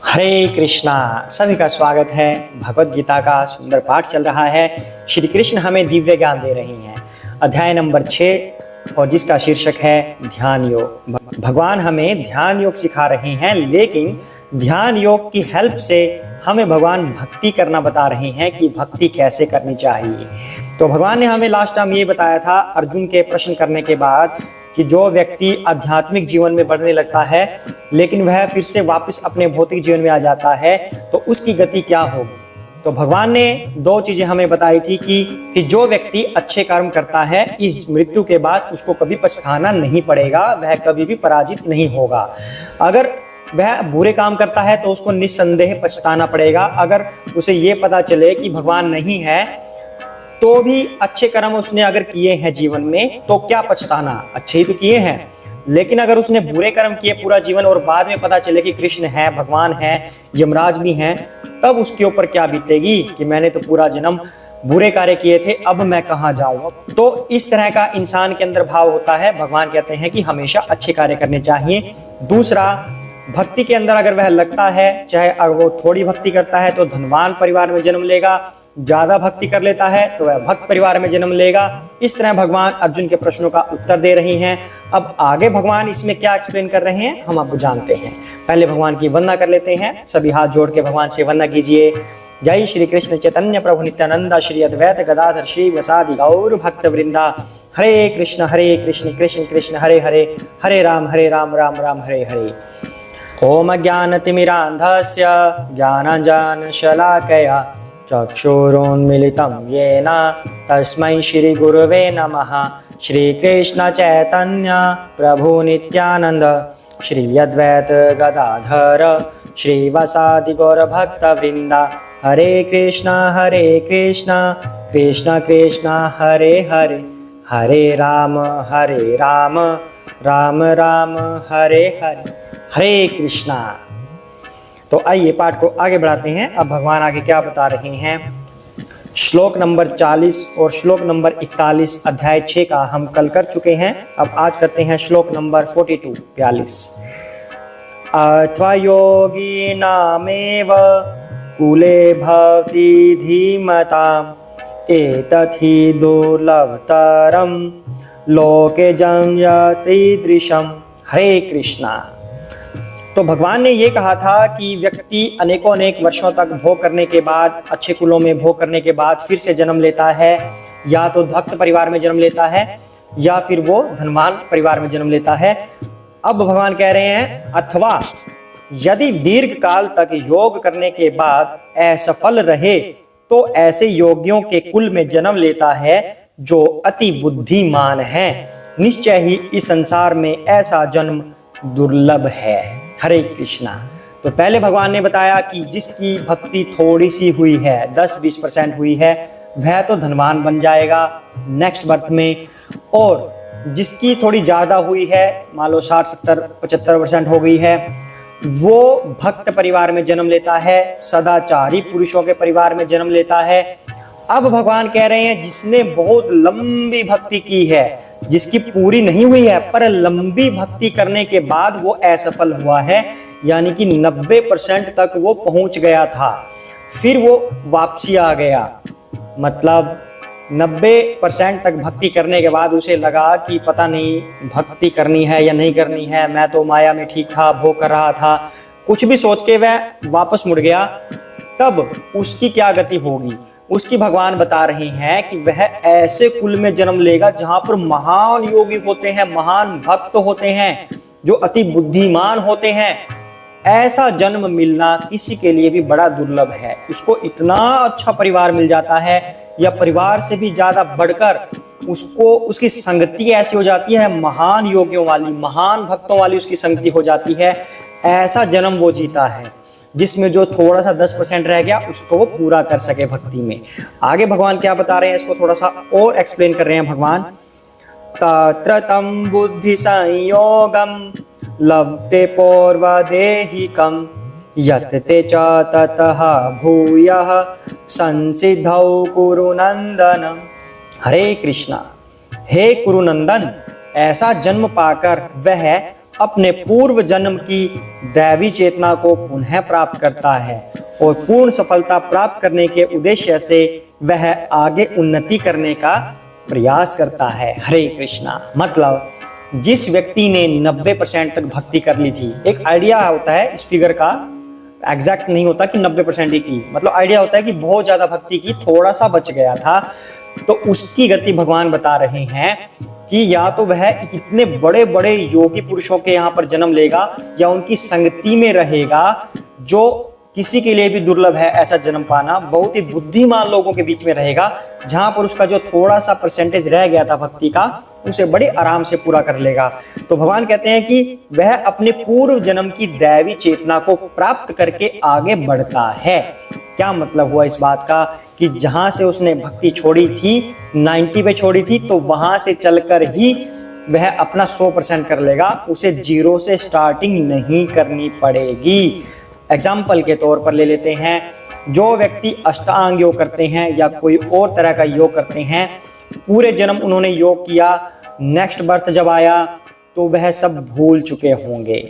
हरे कृष्णा। सभी का स्वागत है। भगवत गीता का सुंदर पाठ चल रहा है। श्री कृष्ण हमें दिव्य ज्ञान दे रही हैं। अध्याय नंबर 6 और जिसका शीर्षक है ध्यान योग। भगवान हमें ध्यान योग सिखा रहे हैं, लेकिन ध्यान योग की हेल्प से हमें भगवान भक्ति करना बता रहे हैं कि भक्ति कैसे करनी चाहिए। तो भगवान ने हमें लास्ट टाइम ये बताया था अर्जुन के प्रश्न करने के बाद कि जो व्यक्ति आध्यात्मिक जीवन में बढ़ने लगता है लेकिन वह फिर से वापस अपने भौतिक जीवन में आ जाता है तो उसकी गति क्या होगी। तो भगवान ने दो चीजें हमें बताई थी कि जो व्यक्ति अच्छे कर्म करता है इस मृत्यु के बाद उसको कभी पछताना नहीं पड़ेगा, वह कभी भी पराजित नहीं होगा। अगर वह बुरे काम करता है तो उसको निस्संदेह पछताना पड़ेगा। अगर उसे ये पता चले कि भगवान नहीं है तो भी अच्छे कर्म उसने अगर किए हैं जीवन में तो क्या पछताना, अच्छे ही तो किए हैं। लेकिन अगर उसने बुरे कर्म किए पूरा जीवन और बाद में पता चले कि कृष्ण है, भगवान है, यमराज भी हैं, तब उसके ऊपर क्या बीतेगी कि मैंने तो पूरा जन्म बुरे कार्य किए थे, अब मैं कहाँ जाऊँ। तो इस तरह का इंसान के अंदर भाव होता है। भगवान कहते हैं कि हमेशा अच्छे कार्य करने चाहिए। दूसरा, भक्ति के अंदर अगर वह लगता है, चाहे अगर वो थोड़ी भक्ति करता है तो धनवान परिवार में जन्म लेगा, ज्यादा भक्ति कर लेता है तो वह भक्त परिवार में जन्म लेगा। इस तरह भगवान अर्जुन के प्रश्नों का उत्तर दे रही हैं। अब आगे भगवान इसमें क्या एक्सप्लेन कर रहे हैं हम आपको जानते हैं। पहले भगवान की वंदना कर लेते हैं। सभी हाथ जोड़ के भगवान से वंदना कीजिए। जय श्री कृष्ण चैतन्य प्रभु नित्यानंद श्री अद्वैत गदाधर श्री वसादि गौर भक्त वृंदा। हरे कृष्ण कृष्ण कृष्ण हरे हरे, हरे राम राम राम हरे हरे। ओम ज्ञानतिमिरान्धस्य ज्ञानाञ्जनशलाकया चक्षुरुन्मीलितं येन तस्मै श्रीगुरवे नमः। श्रीकृष्ण चैतन्य प्रभु नित्यानंद श्री अद्वैत गदाधर श्रीवासादि गौरभक्तवृंदा। हरे कृष्ण कृष्ण कृष्ण हरे हरे, हरे राम राम राम हरे हरे। हरे कृष्णा। तो आइए पाठ को आगे बढ़ाते हैं। अब भगवान आगे क्या बता रहे हैं। श्लोक नंबर 40 और श्लोक नंबर 41 अध्याय 6 का हम कल कर चुके हैं। अब आज करते हैं श्लोक नंबर 42। अथवा योगी नामेव कुले भवति धीमताम् एतद्धि दुर्लभतरं लोके जन्मयतीदृशम्। हरे कृष्णा। तो भगवान ने ये कहा था कि व्यक्ति अनेकों अनेक वर्षों तक भोग करने के बाद, अच्छे कुलों में भोग करने के बाद फिर से जन्म लेता है, या तो भक्त परिवार में जन्म लेता है या फिर वो धनवान परिवार में जन्म लेता है। अब भगवान कह रहे हैं अथवा यदि दीर्घ काल तक योग करने के बाद असफल रहे तो ऐसे योगियों के कुल में जन्म लेता है जो अति बुद्धिमान है। निश्चय ही इस संसार में ऐसा जन्म दुर्लभ है। हरे कृष्णा। तो पहले भगवान ने बताया कि जिसकी भक्ति थोड़ी सी हुई है, 10-20% हुई है, वह तो धनवान बन जाएगा नेक्स्ट बर्थ में, और जिसकी थोड़ी ज़्यादा हुई है, मान लो 60-70-75% हो गई है, वो भक्त परिवार में जन्म लेता है, सदाचारी पुरुषों के परिवार में जन्म लेता है। अब भगवान कह रहे हैं जिसने बहुत लंबी भक्ति की है, जिसकी पूरी नहीं हुई है पर लंबी भक्ति करने के बाद वो असफल हुआ है, यानी कि 90% तक वो पहुंच गया था, फिर वो वापसी आ गया। मतलब 90% तक भक्ति करने के बाद उसे लगा कि पता नहीं भक्ति करनी है या नहीं करनी है, मैं तो माया में ठीक था, भोग कर रहा था, कुछ भी सोच के वह वापस मुड़ गया। तब उसकी क्या गति होगी, उसकी भगवान बता रहे हैं कि वह ऐसे कुल में जन्म लेगा जहां पर महान योगी होते हैं, महान भक्त होते हैं, जो अति बुद्धिमान होते हैं। ऐसा जन्म मिलना किसी के लिए भी बड़ा दुर्लभ है। उसको इतना अच्छा परिवार मिल जाता है, या परिवार से भी ज्यादा बढ़कर उसको उसकी संगति ऐसी हो जाती है, महान योगियों वाली, महान भक्तों वाली उसकी संगति हो जाती है। ऐसा जन्म वो जीता है जिसमें जो थोड़ा सा 10% रह गया उसको वो पूरा कर सके भक्ति में। आगे भगवान क्या बता रहे हैं, इसको थोड़ा सा और एक्सप्लेन कर रहे हैं भगवान। तत्र तं बुद्धि संयोगम लभते पूर्वदेहिकं यत्ते च ततः भूयः संसिद्धौ कुरुनंदन। हरे कृष्णा। हे कुरुनंदन, ऐसा जन्म पाकर वह अपने पूर्व जन्म की दैवी चेतना को पुनः प्राप्त करता है और पूर्ण सफलता प्राप्त करने के उद्देश्य से वह आगे उन्नति करने का प्रयास करता है। हरे कृष्णा। मतलब जिस व्यक्ति ने 90% तक भक्ति कर ली थी, एक आइडिया होता है इस फिगर का, एग्जैक्ट नहीं होता कि 90% ही की, मतलब आइडिया होता है कि बहुत ज्यादा भक्ति की, थोड़ा सा बच गया था, तो उसकी गति भगवान बता रहे हैं कि या तो वह इतने बड़े बड़े योगी पुरुषों के यहाँ पर जन्म लेगा या उनकी संगति में रहेगा, जो किसी के लिए भी दुर्लभ है ऐसा जन्म पाना। बहुत ही बुद्धिमान लोगों के बीच में रहेगा, जहां पर उसका जो थोड़ा सा परसेंटेज रह गया था भक्ति का, उसे बड़े आराम से पूरा कर लेगा। तो भगवान कहते हैं कि वह अपने पूर्व जन्म की दैवी चेतना को प्राप्त करके आगे बढ़ता है। क्या मतलब हुआ इस बात का कि जहां से उसने भक्ति छोड़ी थी, 90 पे छोड़ी थी, तो वहां से चलकर ही वह अपना 100% कर लेगा, उसे जीरो से स्टार्टिंग नहीं करनी पड़ेगी। एग्जाम्पल के तौर पर ले लेते हैं, जो व्यक्ति अष्टांग योग करते हैं या कोई और तरह का योग करते हैं, पूरे जन्म उन्होंने योग किया, नेक्स्ट बर्थ जब आया तो वह सब भूल चुके होंगे,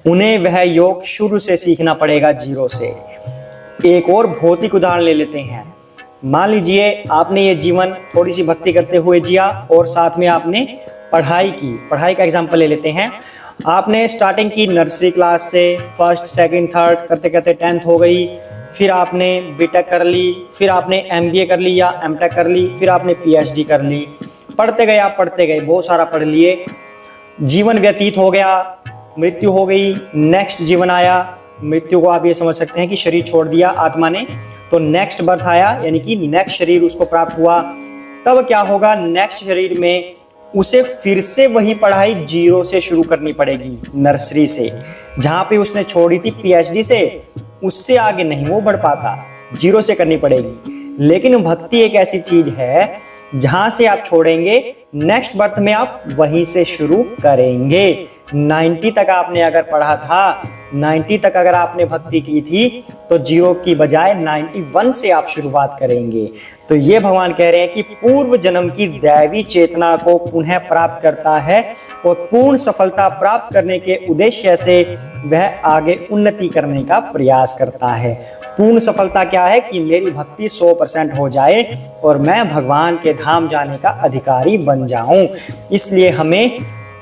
उन्हें वह योग शुरू से सीखना पड़ेगा, जीरो से। एक और भौतिक उदाहरण ले लेते हैं। मान लीजिए आपने ये जीवन थोड़ी सी भक्ति करते हुए जिया और साथ में आपने पढ़ाई की। पढ़ाई का एग्जाम्पल ले लेते हैं। आपने स्टार्टिंग की नर्सरी क्लास से, फर्स्ट सेकंड थर्ड करते करते 10th हो गई, फिर आपने बीटेक कर ली, फिर आपने एमबीए कर ली या एमटेक कर ली, फिर आपने पीएचडी कर ली। पढ़ते गए आप, पढ़ते गए, बहुत सारा पढ़ लिए, जीवन व्यतीत हो गया, मृत्यु हो गई, नेक्स्ट जीवन आया। मृत्यु को आप ये समझ सकते हैं कि शरीर छोड़ दिया आत्मा ने, तो नेक्स्ट बर्थ आया, यानी कि नेक्स्ट शरीर उसको प्राप्त हुआ। तब क्या होगा, नेक्स्ट शरीर में उसे फिर से वही पढ़ाई जीरो से शुरू करनी पड़ेगी, नर्सरी से, जहां पे उसने छोड़ी थी पीएचडी से, उससे आगे नहीं वो बढ़ पाता, जीरो से करनी पड़ेगी। लेकिन भक्ति एक ऐसी चीज है जहां से आप छोड़ेंगे, नेक्स्ट बर्थ में आप वहीं से शुरू करेंगे। 90 तक आपने अगर पढ़ा था, 90 तक अगर आपने भक्ति की थी, तो जीरो की बजाय 91 से आप शुरुआत करेंगे। तो ये भगवान कह रहे हैं कि पूर्व जन्म की दैवी चेतना को पुनः प्राप्त करता है और पूर्ण सफलता प्राप्त करने के उद्देश्य से वह आगे उन्नति करने का प्रयास करता है। पूर्ण सफलता क्या है कि मेरी भक्ति 100% हो जाए और मैं भगवान के धाम जाने का अधिकारी बन जाऊं। इसलिए हमें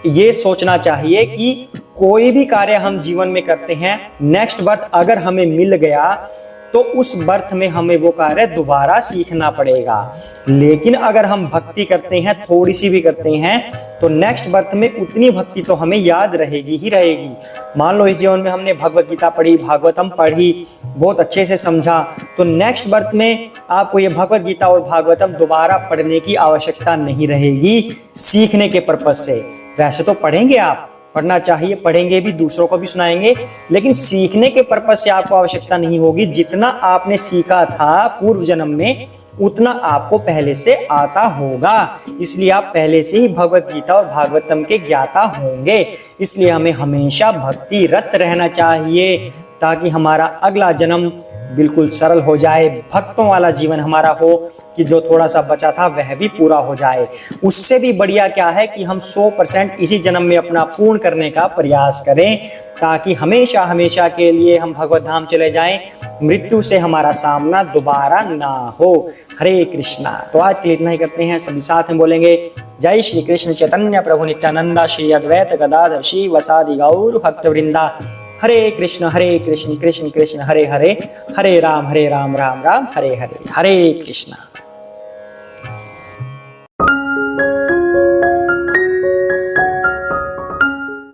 ये सोचना चाहिए कि कोई भी कार्य हम जीवन में करते हैं, नेक्स्ट बर्थ अगर हमें मिल गया तो उस बर्थ में हमें वो कार्य दोबारा सीखना पड़ेगा। लेकिन अगर हम भक्ति करते हैं, थोड़ी सी भी करते हैं, तो नेक्स्ट बर्थ में उतनी भक्ति तो हमें याद रहेगी ही रहेगी। मान लो इस जीवन में हमने भगवत गीता पढ़ी, भागवतम पढ़ी, बहुत अच्छे से समझा, तो नेक्स्ट बर्थ में आपको ये भगवत गीता और भागवतम दोबारा पढ़ने की आवश्यकता नहीं रहेगी, सीखने के पर्पज से। वैसे तो पढ़ेंगे आप, पढ़ना चाहिए, पढ़ेंगे भी, दूसरों को भी सुनाएंगे, लेकिन सीखने के पर्पज से आपको आवश्यकता नहीं होगी। जितना आपने सीखा था पूर्व जन्म में, उतना आपको पहले से आता होगा। इसलिए आप पहले से ही भगवत गीता और भागवतम के ज्ञाता होंगे। इसलिए हमें हमेशा भक्ति रत रहना चाहिए, ताकि हमारा अगला जन्म बिल्कुल सरल हो जाए, भक्तों वाला जीवन हमारा हो, कि जो थोड़ा सा बचा था वह भी पूरा हो जाए। उससे भी बढ़िया क्या है कि हम 100% इसी जन्म में अपना पूर्ण करने का प्रयास करें, ताकि हमेशा हमेशा के लिए हम भगवत धाम चले जाएं, मृत्यु से हमारा सामना दोबारा ना हो। हरे कृष्णा। तो आज के लिए इतना ही करते हैं, सभी साथ में बोलेंगे जय श्री कृष्ण चैतन्य प्रभु नित्यानंदा श्री अद्वैत गदाधर श्री वसादि गौर भक्त वृंदा। हरे कृष्ण कृष्ण कृष्ण हरे हरे, हरे राम राम राम हरे हरे। हरे कृष्णा।